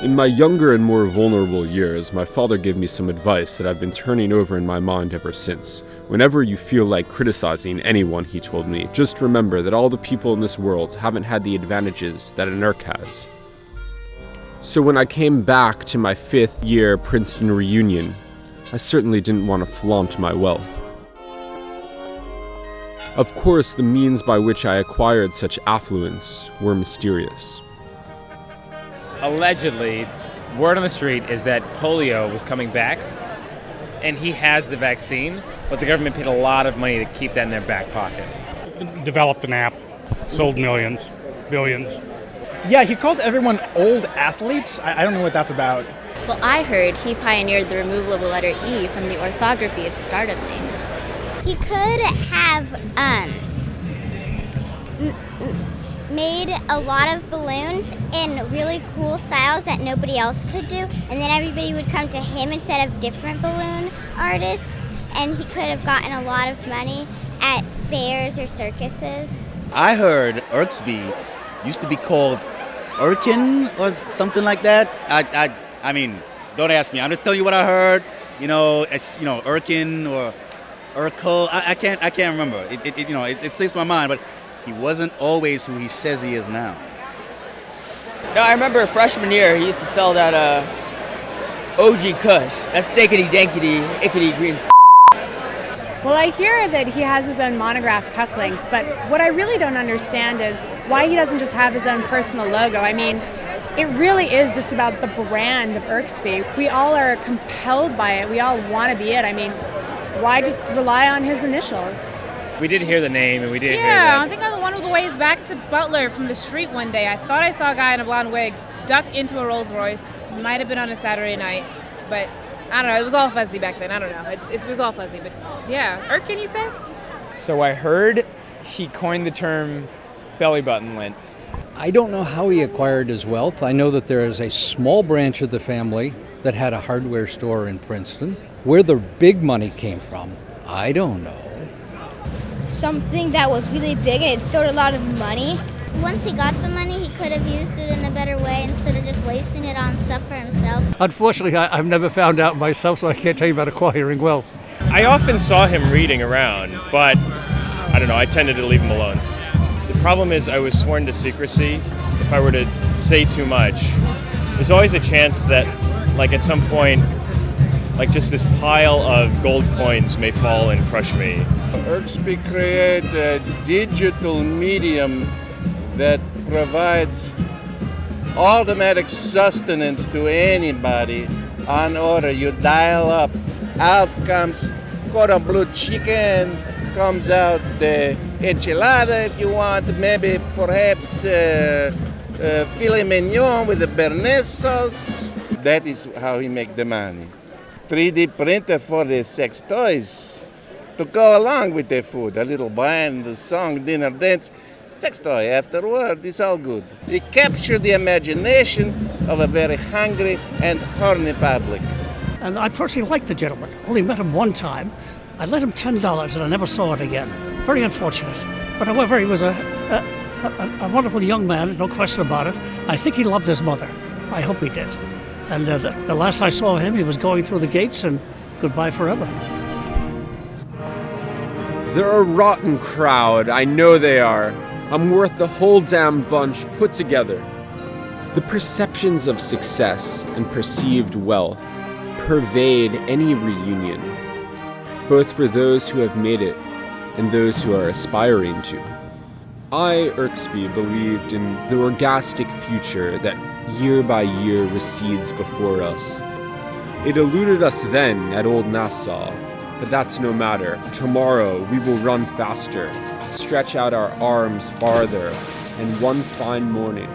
In my younger and more vulnerable years, my father gave me some advice that I've been turning over in my mind ever since. Whenever you feel like criticizing anyone, he told me, just remember that all the people in this world haven't had the advantages that an Urk has. So when I came back to my 5th year Princeton reunion, I certainly didn't want to flaunt my wealth. Of course, the means by which I acquired such affluence were mysterious. Allegedly, word on the street is that polio was coming back, and he has the vaccine, but the government paid a lot of money to keep that in their back pocket. Developed an app, sold millions, billions. Yeah, he called everyone old athletes. I don't know what that's about. Well, I heard he pioneered the removal of the letter E from the orthography of startup names. He could have made a lot of balloons in really cool styles that nobody else could do, and then everybody would come to him instead of different balloon artists, and he could have gotten a lot of money at fairs or circuses. I heard Urksby used to be called Urkin or something like that. I mean, don't ask me. I'm just telling you what I heard. It's Urkin or Urkel. I can't remember. It slips my mind, but he wasn't always who he says he is now. No, I remember freshman year he used to sell that OG Kush. That steakity dankity ickity green. Well, I hear that he has his own monograph cufflinks, but what I really don't understand is why he doesn't just have his own personal logo. I mean, it really is just about the brand of Urksby. We all are compelled by it. We all want to be it. I mean, why just rely on his initials? We did hear the name, and we did hear Yeah, that. I think on one of the ways back to Butler from the street one day, I thought I saw a guy in a blonde wig duck into a Rolls Royce. Might have been on a Saturday night, but I don't know. It was all fuzzy back then. I don't know. It was all fuzzy, but yeah. Urk, can you say? So I heard he coined the term belly button lint. I don't know how he acquired his wealth. I know that there is a small branch of the family that had a hardware store in Princeton. Where the big money came from, I don't know. Something that was really big and it stored a lot of money. Once he got the money, he could have used it in a better way instead of just wasting it on stuff for himself. Unfortunately, I've never found out myself, so I can't tell you about acquiring wealth. I often saw him reading around, but I don't know, I tended to leave him alone. The problem is I was sworn to secrecy. If I were to say too much, there's always a chance that, like, at some point, like, just this pile of gold coins may fall and crush me. Urksby created a digital medium that provides automatic sustenance to anybody on order. You dial up, out comes cordon bleu chicken, comes out the enchilada if you want, maybe perhaps filet mignon with the béarnaise sauce. That is how he make the money. 3D printer for the sex toys to go along with the food. A little band, a song, dinner, dance, sex toy afterward. It's all good. It captured the imagination of a very hungry and horny public. And I personally liked the gentleman. Only met him one time. I lent him $10 and I never saw it again. Very unfortunate. But however, he was a wonderful young man, no question about it. I think he loved his mother. I hope he did. And the last I saw him, he was going through the gates, and goodbye forever. They're a rotten crowd, I know they are. I'm worth the whole damn bunch put together. The perceptions of success and perceived wealth pervade any reunion, both for those who have made it and those who are aspiring to. I, Urksby, believed in the orgastic future that year by year recedes before us. It eluded us then at Old Nassau, but that's no matter. Tomorrow we will run faster, stretch out our arms farther, and one fine morning